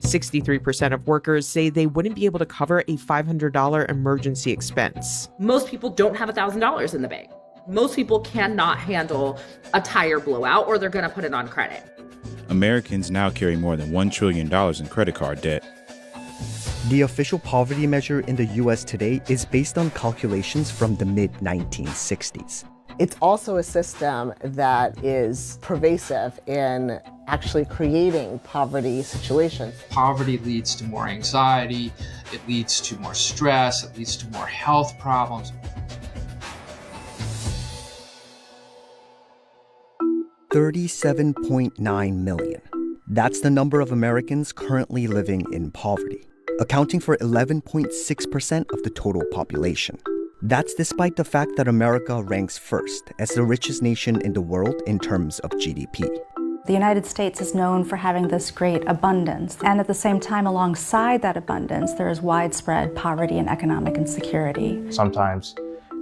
63% of workers say they wouldn't be able to cover a $500 emergency expense. Most people don't have $1,000 in the bank. Most people cannot handle a tire blowout or they're going to put it on credit. Americans now carry more than $1 trillion in credit card debt. The official poverty measure in the U.S. today is based on calculations from the mid-1960s. It's also a system that is pervasive in actually creating poverty situations. Poverty leads to more anxiety, it leads to more stress, it leads to more health problems. $37.9 million. That's the number of Americans currently living in poverty, accounting for 11.6% of the total population. That's despite the fact that America ranks first as the richest nation in the world in terms of GDP. The United States is known for having this great abundance, and at the same time, alongside that abundance, there is widespread poverty and economic insecurity. Sometimes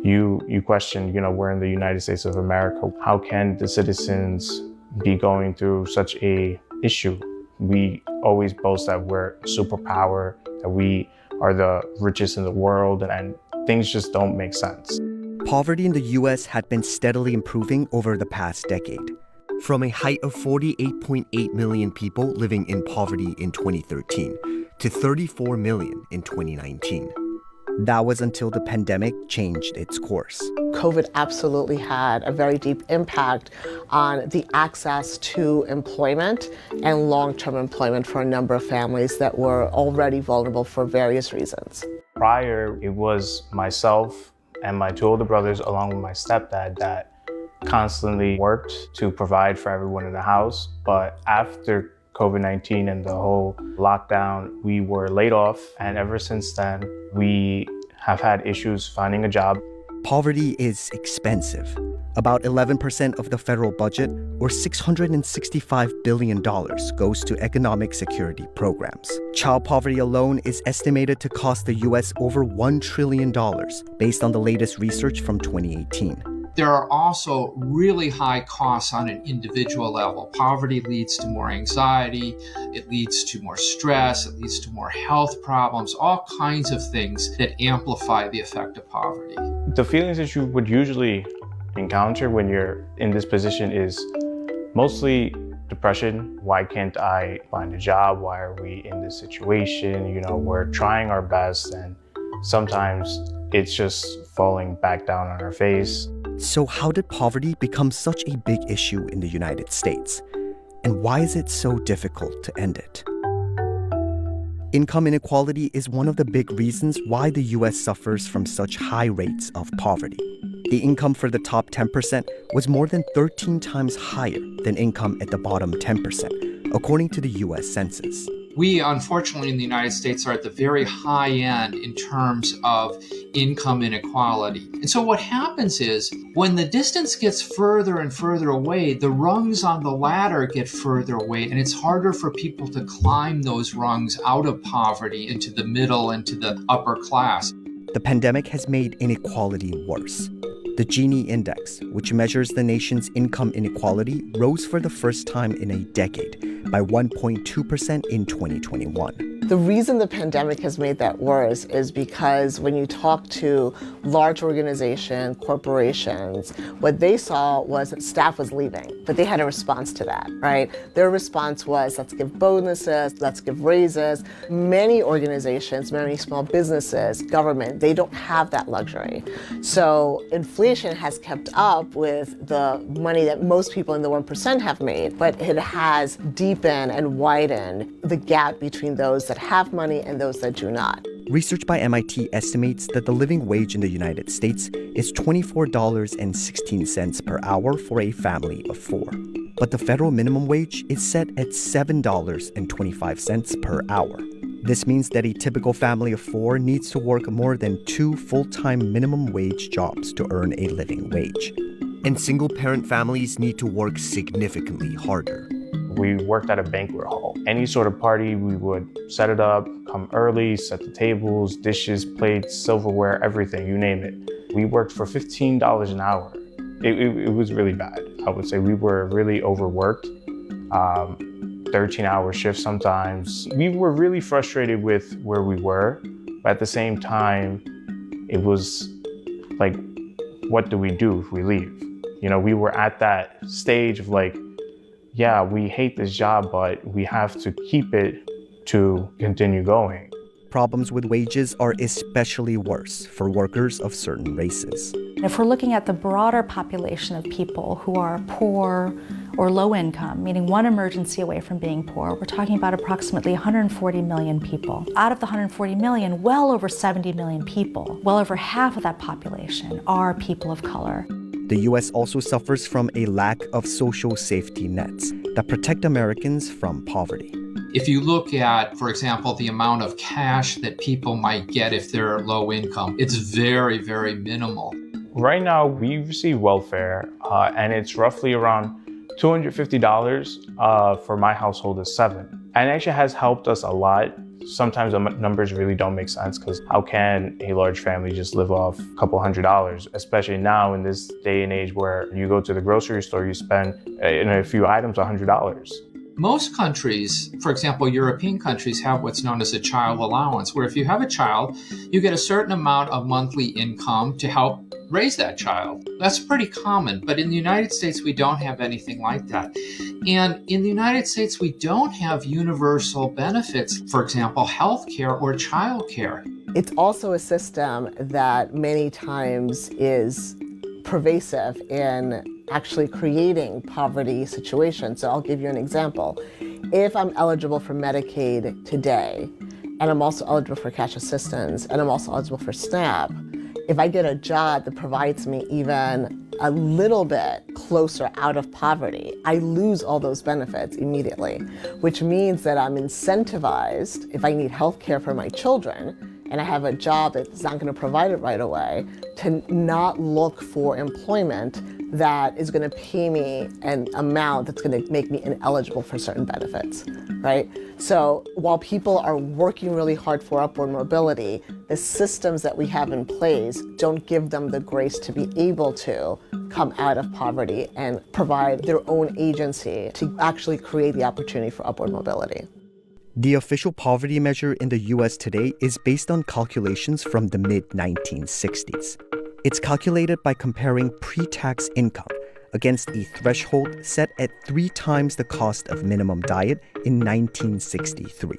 you question, we're in the United States of America. How can the citizens be going through such a issue? We always boast that we're a superpower, that we are the richest in the world, and things just don't make sense. Poverty in the U.S. had been steadily improving over the past decade. From a height of 48.8 million people living in poverty in 2013 to 34 million in 2019. That was until the pandemic changed its course. COVID absolutely had a very deep impact on the access to employment and long-term employment for a number of families that were already vulnerable for various reasons. Prior, it was myself and my two older brothers, along with my stepdad, that constantly worked to provide for everyone in the house. But after COVID-19 and the whole lockdown, we were laid off. And ever since then, we have had issues finding a job. Poverty is expensive. About 11% of the federal budget, or $665 billion, goes to economic security programs. Child poverty alone is estimated to cost the U.S. over $1 trillion, based on the latest research from 2018. There are also really high costs on an individual level. Poverty leads to more anxiety, it leads to more stress, it leads to more health problems, all kinds of things that amplify the effect of poverty. The feelings that you would usually encounter when you're in this position is mostly depression. Why can't I find a job? Why are we in this situation? We're trying our best, and sometimes it's just falling back down on our face. So how did poverty become such a big issue in the United States? And why is it so difficult to end it? Income inequality is one of the big reasons why the U.S. suffers from such high rates of poverty. The income for the top 10% was more than 13 times higher than income at the bottom 10%, according to the U.S. Census. We, unfortunately, in the United States are at the very high end in terms of income inequality. And so what happens is when the distance gets further and further away, the rungs on the ladder get further away, and it's harder for people to climb those rungs out of poverty into the middle and to the upper class. The pandemic has made inequality worse. The Gini index, which measures the nation's income inequality, rose for the first time in a decade by 1.2% in 2021. The reason the pandemic has made that worse is because when you talk to large organizations, corporations, what they saw was that staff was leaving, but they had a response to that, right? Their response was, let's give bonuses, let's give raises. Many organizations, many small businesses, government, they don't have that luxury. So inflation has kept up with the money that most people in the 1% have made, but it has deepened and widened the gap between those that have money and those that do not. Research by MIT estimates that the living wage in the United States is $24.16 per hour for a family of four. But the federal minimum wage is set at $7.25 per hour. This means that a typical family of four needs to work more than 2 full-time minimum wage jobs to earn a living wage. And single-parent families need to work significantly harder. We worked at a banquet hall. Any sort of party, we would set it up, come early, set the tables, dishes, plates, silverware, everything, you name it. We worked for $15 an hour. It was really bad. I would say we were really overworked. 13-hour shifts sometimes. We were really frustrated with where we were, but at the same time, it was like, what do we do if we leave? You know, we were at that stage of like, yeah, we hate this job, but we have to keep it to continue going. Problems with wages are especially worse for workers of certain races. If we're looking at the broader population of people who are poor or low income, meaning one emergency away from being poor, we're talking about approximately 140 million people. Out of the 140 million, well over 70 million people, well over half of that population are people of color. The U.S. also suffers from a lack of social safety nets that protect Americans from poverty. If you look at, for example, the amount of cash that people might get if they're low income, it's very, very minimal. Right now, we receive welfare, and it's roughly around $250 for my household is 7. And it actually has helped us a lot. Sometimes the numbers really don't make sense because how can a large family just live off a couple $100s, especially now in this day and age where you go to the grocery store, you spend in a few items $100. Most countries, for example, European countries, have what's known as a child allowance, where if you have a child, you get a certain amount of monthly income to help raise that child. That's pretty common, but in the United States, we don't have anything like that. And in the United States, we don't have universal benefits, for example, healthcare or childcare. It's also a system that many times is pervasive in actually creating poverty situations. So I'll give you an example. If I'm eligible for Medicaid today, and I'm also eligible for cash assistance, and I'm also eligible for SNAP, if I get a job that provides me even a little bit closer out of poverty, I lose all those benefits immediately, which means that I'm incentivized, if I need health care for my children, and I have a job that's not going to provide it right away, to not look for employment that is going to pay me an amount that's going to make me ineligible for certain benefits, right? So while people are working really hard for upward mobility, the systems that we have in place don't give them the grace to be able to come out of poverty and provide their own agency to actually create the opportunity for upward mobility. The official poverty measure in the U.S. today is based on calculations from the mid-1960s. It's calculated by comparing pre-tax income against a threshold set at 3 times the cost of minimum diet in 1963.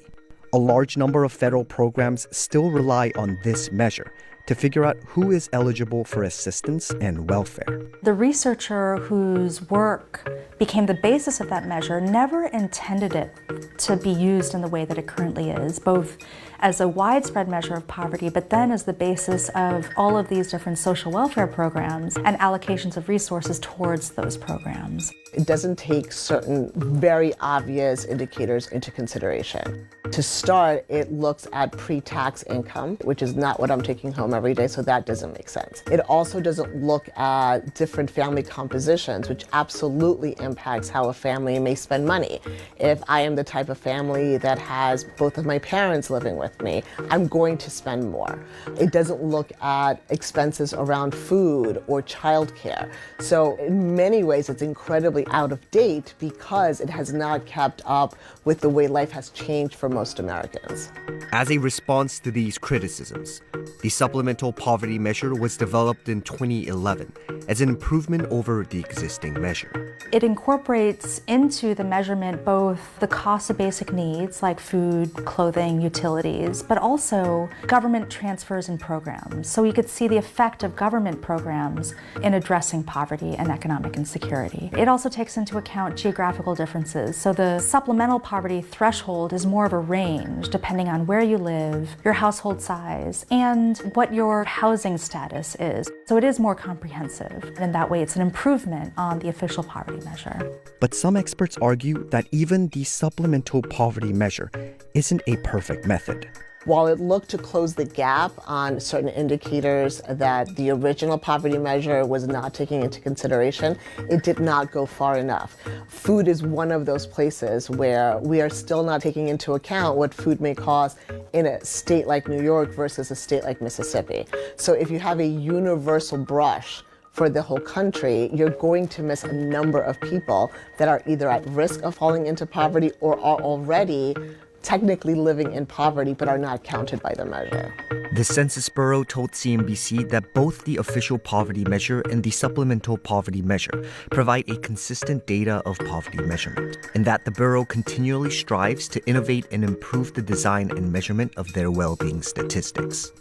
A large number of federal programs still rely on this measure to figure out who is eligible for assistance and welfare. The researcher whose work became the basis of that measure never intended it to be used in the way that it currently is, both as a widespread measure of poverty, but then as the basis of all of these different social welfare programs and allocations of resources towards those programs. It doesn't take certain very obvious indicators into consideration. To start, it looks at pre-tax income, which is not what I'm taking home every day, so that doesn't make sense. It also doesn't look at different family compositions, which absolutely impacts how a family may spend money. If I am the type of family that has both of my parents living with me, I'm going to spend more. It doesn't look at expenses around food or childcare. So in many ways, it's incredibly out of date because it has not kept up with the way life has changed for most Americans. As a response to these criticisms, the supplemental poverty measure was developed in 2011 as an improvement over the existing measure. It incorporates into the measurement both the cost of basic needs like food, clothing, utilities, but also government transfers and programs. So you could see the effect of government programs in addressing poverty and economic insecurity. It also takes into account geographical differences. So the supplemental poverty threshold is more of a range depending on where you live, your household size, and what your housing status is. So it is more comprehensive. And in that way, it's an improvement on the official poverty measure. But some experts argue that even the supplemental poverty measure isn't a perfect method. While it looked to close the gap on certain indicators that the original poverty measure was not taking into consideration, it did not go far enough. Food is one of those places where we are still not taking into account what food may cost in a state like New York versus a state like Mississippi. So if you have a universal brush for the whole country, you're going to miss a number of people that are either at risk of falling into poverty or are already technically living in poverty but are not counted by the measure. The Census Bureau told CNBC that both the official poverty measure and the supplemental poverty measure provide a consistent data of poverty measurement, and that the Bureau continually strives to innovate and improve the design and measurement of their well-being statistics.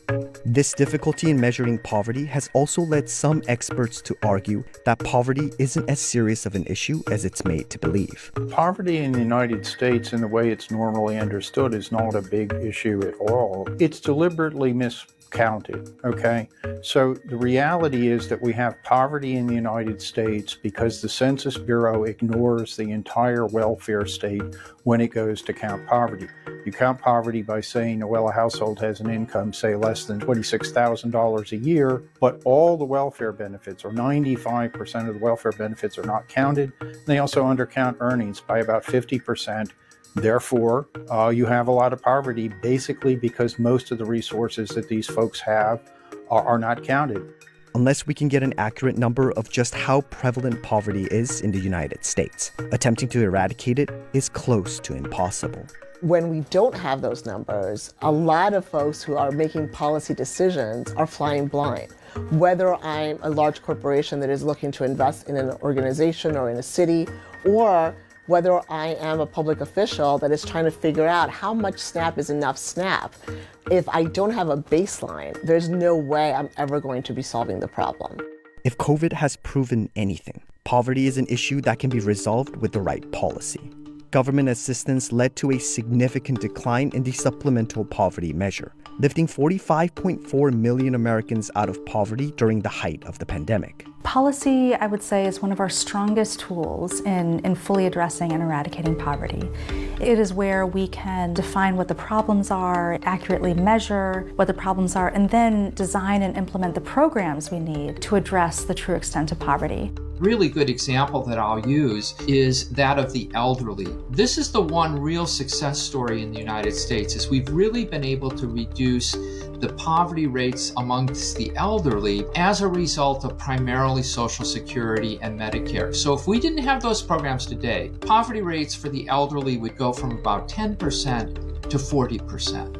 This difficulty in measuring poverty has also led some experts to argue that poverty isn't as serious of an issue as it's made to believe. Poverty in the United States, in the way it's normally understood, is not a big issue at all. It's deliberately miscounted, okay? So the reality is that we have poverty in the United States because the Census Bureau ignores the entire welfare state when it goes to count poverty. You count poverty by saying, well, a household has an income, say, less than $26,000 a year, but all the welfare benefits, or 95% of the welfare benefits, are not counted. They also undercount earnings by about 50%. Therefore, you have a lot of poverty basically because most of the resources that these folks have are not counted. Unless we can get an accurate number of just how prevalent poverty is in the United States, attempting to eradicate it is close to impossible. When we don't have those numbers, a lot of folks who are making policy decisions are flying blind. Whether I'm a large corporation that is looking to invest in an organization or in a city, or whether I am a public official that is trying to figure out how much SNAP is enough SNAP. If I don't have a baseline, there's no way I'm ever going to be solving the problem. If COVID has proven anything, poverty is an issue that can be resolved with the right policy. Government assistance led to a significant decline in the supplemental poverty measure, lifting 45.4 million Americans out of poverty during the height of the pandemic. Policy, I would say, is one of our strongest tools in fully addressing and eradicating poverty. It is where we can define what the problems are, accurately measure what the problems are, and then design and implement the programs we need to address the true extent of poverty. Really good example that I'll use is that of the elderly. This is the one real success story in the United States, is we've really been able to reduce the poverty rates amongst the elderly as a result of primarily Social Security and Medicare. So if we didn't have those programs today, poverty rates for the elderly would go from about 10% to 40%.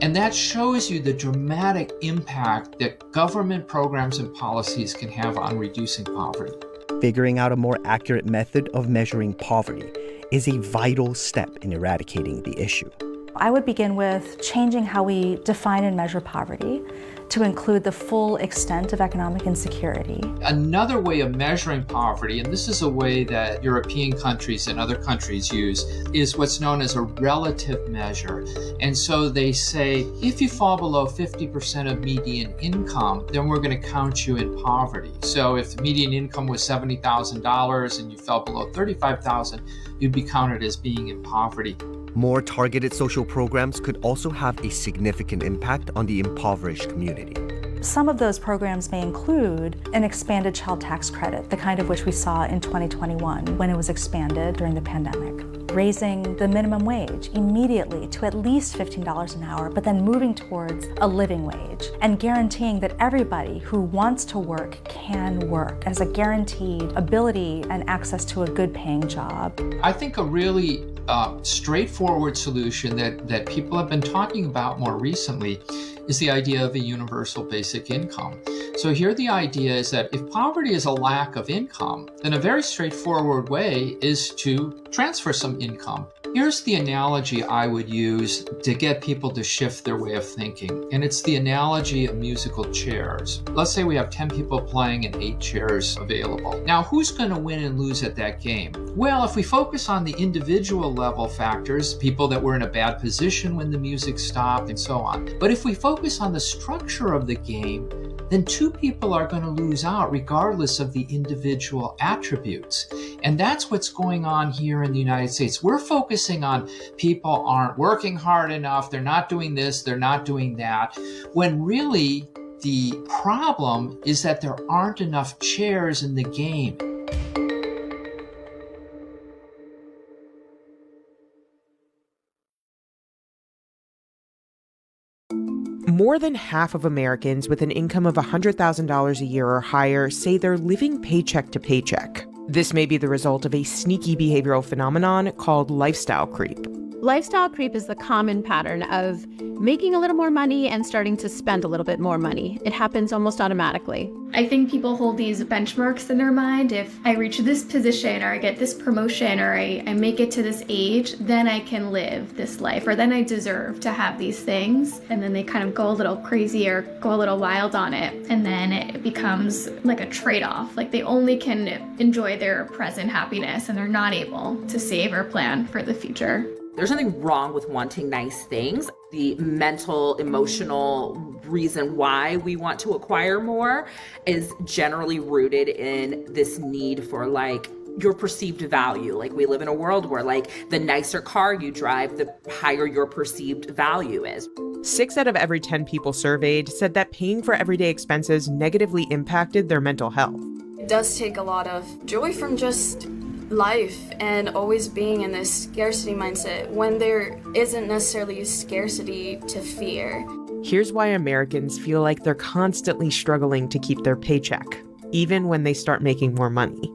And that shows you the dramatic impact that government programs and policies can have on reducing poverty. Figuring out a more accurate method of measuring poverty is a vital step in eradicating the issue. I would begin with changing how we define and measure poverty to include the full extent of economic insecurity. Another way of measuring poverty, and this is a way that European countries and other countries use, is what's known as a relative measure. And so they say, if you fall below 50% of median income, then we're going to count you in poverty. So if the median income was $70,000 and you fell below $35,000, you'd be counted as being in poverty. More targeted social programs could also have a significant impact on the impoverished community. Some of those programs may include an expanded child tax credit, the kind of which we saw in 2021 when it was expanded during the pandemic. Raising the minimum wage immediately to at least $15 an hour, but then moving towards a living wage, and guaranteeing that everybody who wants to work can work as a guaranteed ability and access to a good paying job. I think a really straightforward solution that people have been talking about more recently is the idea of a universal basic income. So here the idea is that if poverty is a lack of income, then a very straightforward way is to transfer some income. Here's the analogy I would use to get people to shift their way of thinking, and it's the analogy of musical chairs. Let's say we have 10 people playing and 8 chairs available. Now, who's going to win and lose at that game? Well, if we focus on the individual level factors, people that were in a bad position when the music stopped and so on. But if we focus on the structure of the game, then 2 people are going to lose out regardless of the individual attributes. And that's what's going on here in the United States. We're focusing on people aren't working hard enough, they're not doing this, they're not doing that, when really the problem is that there aren't enough chairs in the game. More than half of Americans with an income of $100,000 a year or higher say they're living paycheck to paycheck. This may be the result of a sneaky behavioral phenomenon called lifestyle creep. Lifestyle creep is the common pattern of making a little more money and starting to spend a little bit more money. It happens almost automatically. I think people hold these benchmarks in their mind. If I reach this position or I get this promotion or I make it to this age, then I can live this life, or then I deserve to have these things. And then they kind of go a little crazy or go a little wild on it. And then it becomes like a trade-off. Like they only can enjoy their present happiness and they're not able to save or plan for the future. There's nothing wrong with wanting nice things. The mental, emotional reason why we want to acquire more is generally rooted in this need for like your perceived value. Like we live in a world where like the nicer car you drive, the higher your perceived value is. 6 out of every 10 people surveyed said that paying for everyday expenses negatively impacted their mental health. It does take a lot of joy from just life and always being in this scarcity mindset when there isn't necessarily scarcity to fear. Here's why Americans feel like they're constantly struggling to keep their paycheck, even when they start making more money.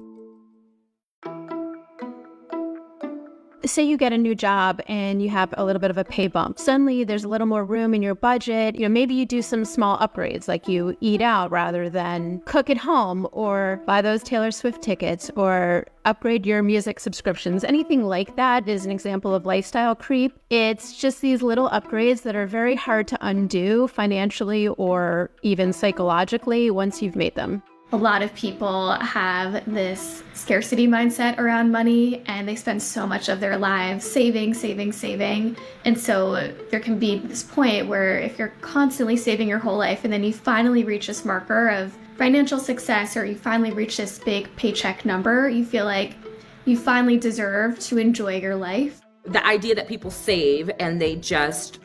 Say you get a new job and you have a little bit of a pay bump. Suddenly there's a little more room in your budget. Maybe you do some small upgrades, like you eat out rather than cook at home, or buy those Taylor Swift tickets, or upgrade your music subscriptions. Anything like that is an example of lifestyle creep. It's just these little upgrades that are very hard to undo financially or even psychologically once you've made them. A lot of people have this scarcity mindset around money, and they spend so much of their lives saving. And so there can be this point where if you're constantly saving your whole life and then you finally reach this marker of financial success, or you finally reach this big paycheck number, you feel like you finally deserve to enjoy your life. The idea that people save and they just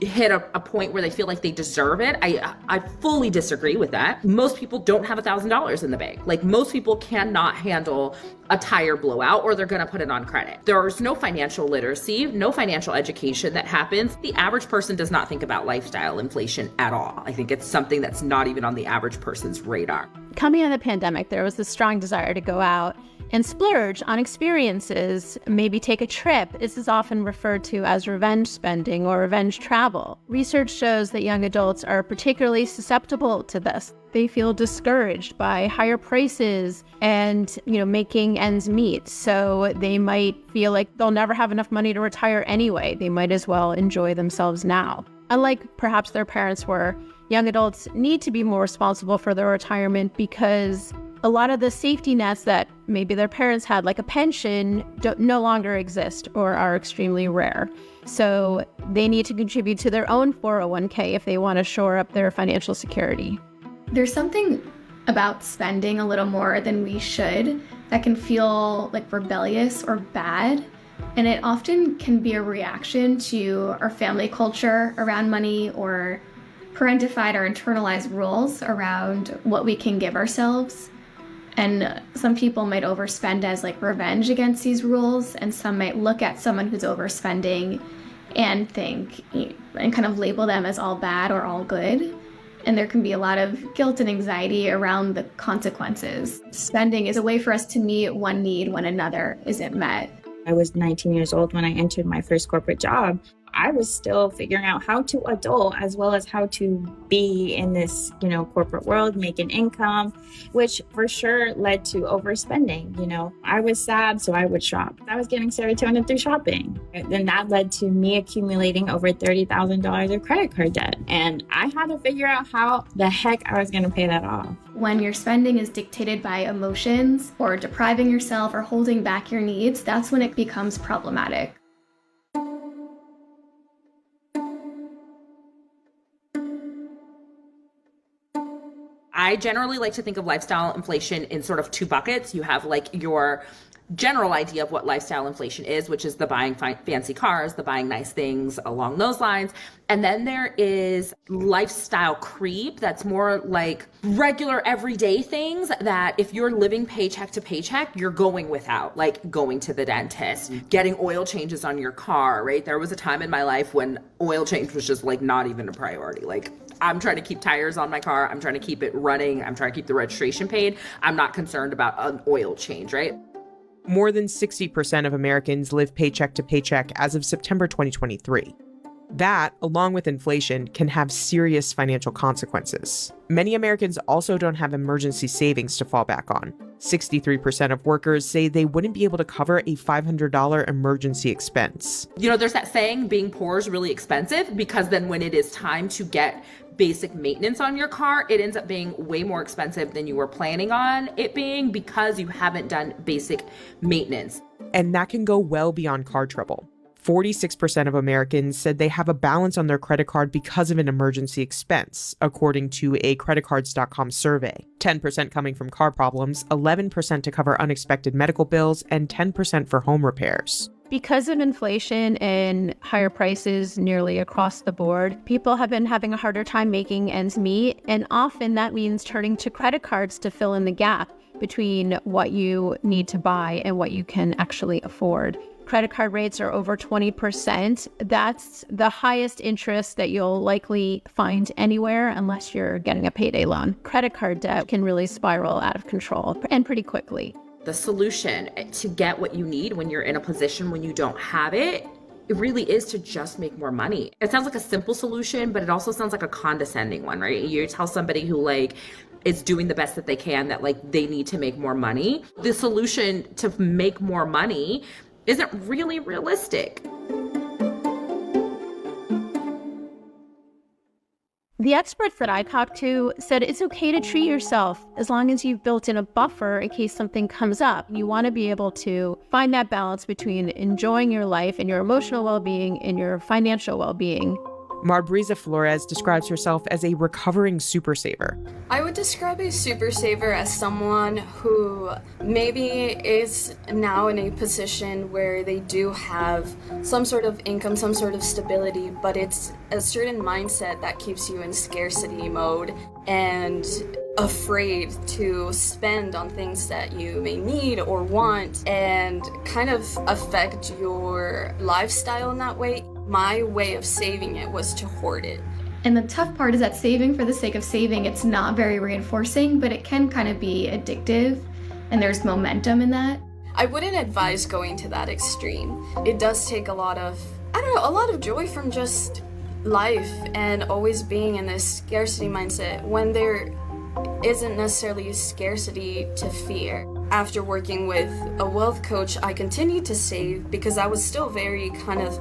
hit a point where they feel like they deserve it, I fully disagree with that. Most people don't have $1,000 in the bank. Like most people cannot handle a tire blowout, or they're going to put it on credit. There's no financial literacy, no financial education that happens. The average person does not think about lifestyle inflation at all. I think it's something that's not even on the average person's radar. Coming out of the pandemic, there was this strong desire to go out and splurge on experiences, maybe take a trip. This is often referred to as revenge spending or revenge travel. Research shows that young adults are particularly susceptible to this. They feel discouraged by higher prices and, making ends meet. So they might feel like they'll never have enough money to retire anyway. They might as well enjoy themselves now. Unlike perhaps their parents were, young adults need to be more responsible for their retirement because a lot of the safety nets that maybe their parents had, like a pension, no longer exist or are extremely rare. So they need to contribute to their own 401k if they want to shore up their financial security. There's something about spending a little more than we should that can feel like rebellious or bad. And it often can be a reaction to our family culture around money, or parentified or internalized rules around what we can give ourselves. And some people might overspend as like revenge against these rules, and some might look at someone who's overspending and think and kind of label them as all bad or all good. And there can be a lot of guilt and anxiety around the consequences. Spending is a way for us to meet one need when another isn't met. I was 19 years old when I entered my first corporate job. I was still figuring out how to adult as well as how to be in this, corporate world, make an income, which for sure led to overspending. I was sad, so I would shop. I was getting serotonin through shopping. Then that led to me accumulating over $30,000 of credit card debt. And I had to figure out how the heck I was going to pay that off. When your spending is dictated by emotions or depriving yourself or holding back your needs, that's when it becomes problematic. I generally like to think of lifestyle inflation in sort of two buckets. You have like your general idea of what lifestyle inflation is, which is the buying fancy cars, the buying nice things along those lines. And then there is lifestyle creep that's more like regular everyday things that if you're living paycheck to paycheck, you're going without, like going to the dentist, getting oil changes on your car, right? There was a time in my life when oil change was just like not even a priority. Like I'm trying to keep tires on my car. I'm trying to keep it running. I'm trying to keep the registration paid. I'm not concerned about an oil change, right? More than 60% of Americans live paycheck to paycheck as of September 2023. That, along with inflation, can have serious financial consequences. Many Americans also don't have emergency savings to fall back on. 63% of workers say they wouldn't be able to cover a $500 emergency expense. You know, there's that saying, being poor is really expensive, because then when it is time to get basic maintenance on your car, it ends up being way more expensive than you were planning on it being because you haven't done basic maintenance. And that can go well beyond car trouble. 46% of Americans said they have a balance on their credit card because of an emergency expense, according to a creditcards.com survey. 10% coming from car problems, 11% to cover unexpected medical bills, and 10% for home repairs. Because of inflation and higher prices nearly across the board, people have been having a harder time making ends meet, and often that means turning to credit cards to fill in the gap between what you need to buy and what you can actually afford. Credit card rates are over 20%. That's the highest interest that you'll likely find anywhere unless you're getting a payday loan. Credit card debt can really spiral out of control and pretty quickly. The solution to get what you need when you're in a position when you don't have it, it really is to just make more money. It sounds like a simple solution, but it also sounds like a condescending one, right? You tell somebody who like is doing the best that they can that like they need to make more money. The solution to make more money isn't really realistic. The experts that I talked to said it's okay to treat yourself as long as you've built in a buffer in case something comes up. You want to be able to find that balance between enjoying your life and your emotional well-being and your financial well-being. Marbriza Flores describes herself as a recovering super saver. I would describe a super saver as someone who maybe is now in a position where they do have some sort of income, some sort of stability, but it's a certain mindset that keeps you in scarcity mode and afraid to spend on things that you may need or want and kind of affect your lifestyle in that way. My way of saving it was to hoard it. And the tough part is that saving for the sake of saving, it's not very reinforcing, but it can kind of be addictive, and there's momentum in that. I wouldn't advise going to that extreme. It does take a lot of joy from just life and always being in this scarcity mindset when there isn't necessarily scarcity to fear. After working with a wealth coach, I continued to save because I was still very kind of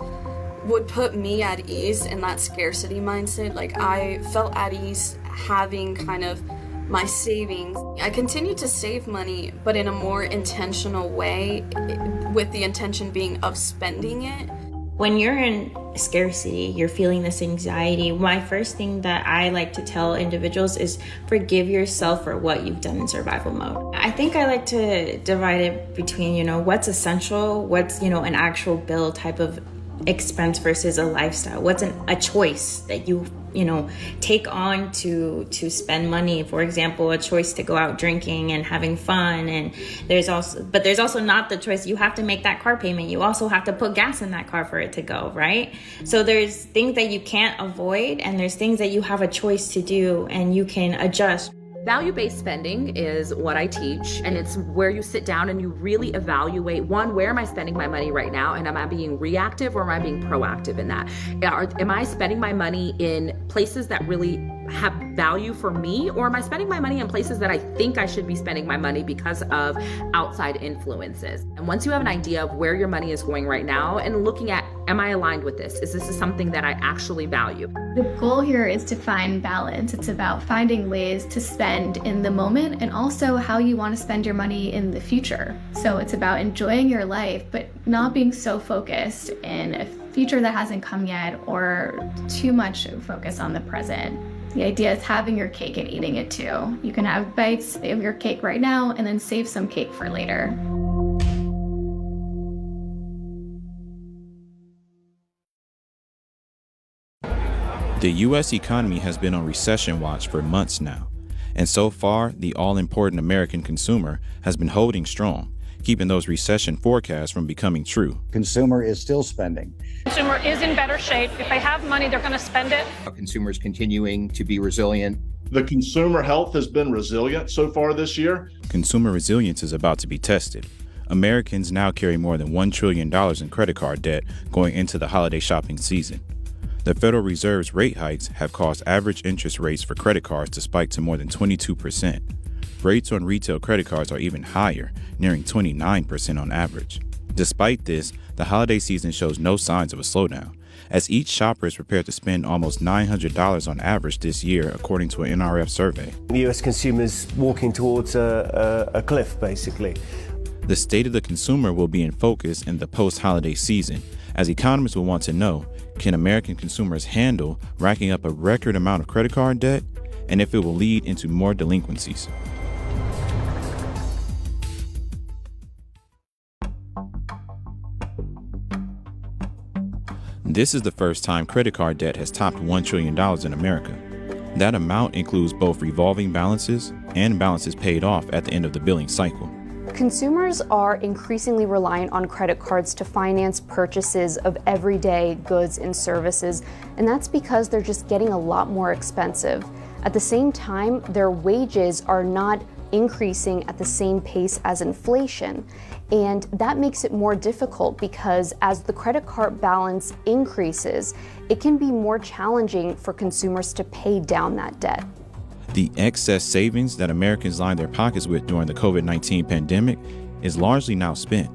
would put me at ease in that scarcity mindset. Like I felt at ease having kind of my savings. I continued to save money, but in a more intentional way, with the intention being of spending it. When you're in scarcity, you're feeling this anxiety. My first thing that I like to tell individuals is forgive yourself for what you've done in survival mode. I think I like to divide it between, what's essential, what's, an actual bill type of expense versus a lifestyle. What's a choice that you take on to spend money? For example, a choice to go out drinking and having fun, and there's also not the choice. You have to make that car payment. You also have to put gas in that car for it to go, right? So there's things that you can't avoid, and there's things that you have a choice to do, and you can adjust. Value-based spending is what I teach, and it's where you sit down and you really evaluate, one, where am I spending my money right now, and am I being reactive or am I being proactive in that? Am I spending my money in places that really have value for me, or am I spending my money in places that I think I should be spending my money because of outside influences? And once you have an idea of where your money is going right now and looking at, am I aligned with this? Is this something that I actually value? The goal here is to find balance. It's about finding ways to spend in the moment and also how you want to spend your money in the future. So it's about enjoying your life, but not being so focused in a future that hasn't come yet or too much focus on the present. The idea is having your cake and eating it too. You can have bites of your cake right now and then save some cake for later. The U.S. economy has been on recession watch for months now, and so far, the all-important American consumer has been holding strong, keeping those recession forecasts from becoming true. Consumer is still spending. Consumer is in better shape. If they have money, they're going to spend it. Consumers continuing to be resilient. The consumer health has been resilient so far this year. Consumer resilience is about to be tested. Americans now carry more than $1 trillion in credit card debt going into the holiday shopping season. The Federal Reserve's rate hikes have caused average interest rates for credit cards to spike to more than 22%. Rates on retail credit cards are even higher, nearing 29% on average. Despite this, the holiday season shows no signs of a slowdown, as each shopper is prepared to spend almost $900 on average this year, according to an NRF survey. US consumers walking towards a cliff, basically. The state of the consumer will be in focus in the post-holiday season, as economists will want to know, can American consumers handle racking up a record amount of credit card debt, and if it will lead into more delinquencies. This is the first time credit card debt has topped $1 trillion in America. That amount includes both revolving balances and balances paid off at the end of the billing cycle. Consumers are increasingly reliant on credit cards to finance purchases of everyday goods and services, and that's because they're just getting a lot more expensive. At the same time, their wages are not increasing at the same pace as inflation, and that makes it more difficult because as the credit card balance increases, it can be more challenging for consumers to pay down that debt. The excess savings that Americans lined their pockets with during the COVID-19 pandemic is largely now spent.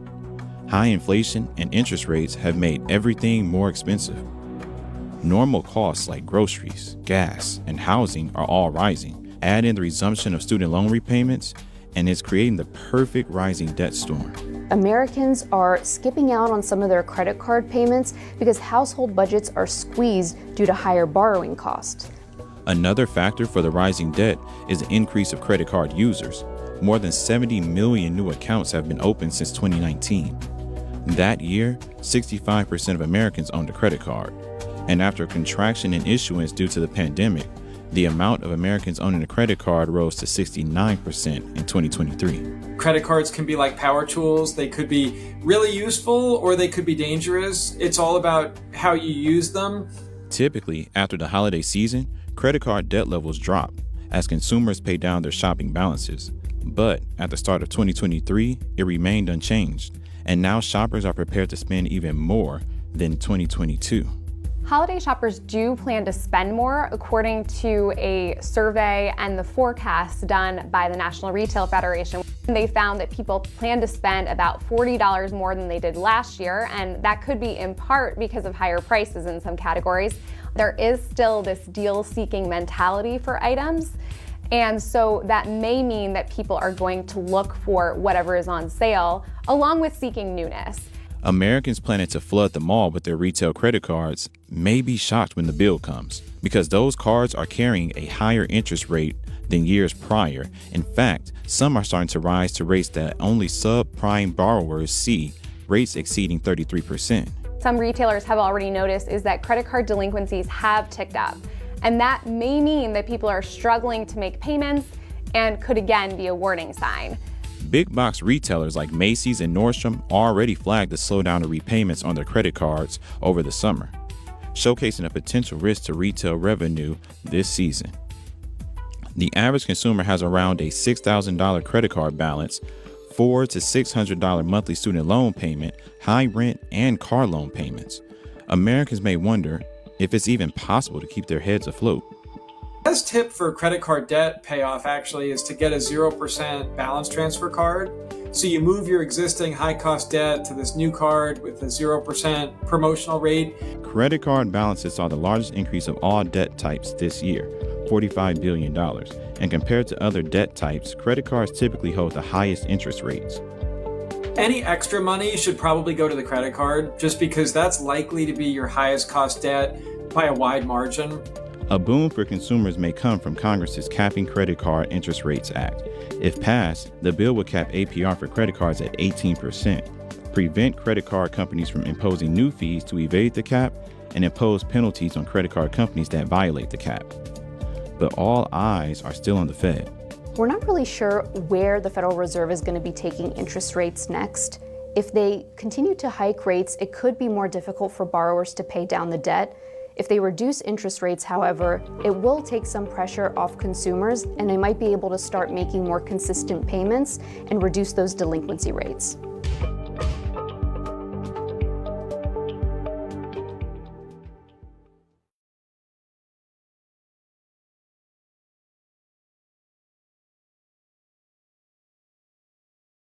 High inflation and interest rates have made everything more expensive. Normal costs like groceries, gas, and housing are all rising. Add in the resumption of student loan repayments, and it's creating the perfect rising debt storm. Americans are skipping out on some of their credit card payments because household budgets are squeezed due to higher borrowing costs. Another factor for the rising debt is the increase of credit card users. More than 70 million new accounts have been opened since 2019. That year, 65% of Americans owned a credit card. And after a contraction in issuance due to the pandemic, the amount of Americans owning a credit card rose to 69% in 2023. Credit cards can be like power tools. They could be really useful or they could be dangerous. It's all about how you use them. Typically, after the holiday season, credit card debt levels drop as consumers pay down their shopping balances. But at the start of 2023, it remained unchanged, and now shoppers are prepared to spend even more than 2022. Holiday shoppers do plan to spend more, according to a survey and the forecast done by the National Retail Federation. They found that people plan to spend about $40 more than they did last year, and that could be in part because of higher prices in some categories. There is still this deal-seeking mentality for items, and so that may mean that people are going to look for whatever is on sale, along with seeking newness. Americans planning to flood the mall with their retail credit cards may be shocked when the bill comes, because those cards are carrying a higher interest rate than years prior. In fact, some are starting to rise to rates that only subprime borrowers see, rates exceeding 33%. Some retailers have already noticed is that credit card delinquencies have ticked up, and that may mean that people are struggling to make payments and could again be a warning sign. Big box retailers like Macy's and Nordstrom already flagged the slowdown of repayments on their credit cards over the summer, showcasing a potential risk to retail revenue this season. The average consumer has around a $6,000 credit card balance, $400 to $600 monthly student loan payment, high rent, and car loan payments. Americans may wonder if it's even possible to keep their heads afloat. The best tip for credit card debt payoff actually is to get a 0% balance transfer card. So you move your existing high-cost debt to this new card with a 0% promotional rate. Credit card balances saw the largest increase of all debt types this year, $45 billion. And compared to other debt types, credit cards typically hold the highest interest rates. Any extra money should probably go to the credit card, just because that's likely to be your highest cost debt by a wide margin. A boom for consumers may come from Congress's Capping Credit Card Interest Rates Act. If passed, the bill would cap APR for credit cards at 18%, prevent credit card companies from imposing new fees to evade the cap, and impose penalties on credit card companies that violate the cap. But all eyes are still on the Fed. We're not really sure where the Federal Reserve is going to be taking interest rates next. If they continue to hike rates, it could be more difficult for borrowers to pay down the debt. If they reduce interest rates, however, it will take some pressure off consumers, and they might be able to start making more consistent payments and reduce those delinquency rates.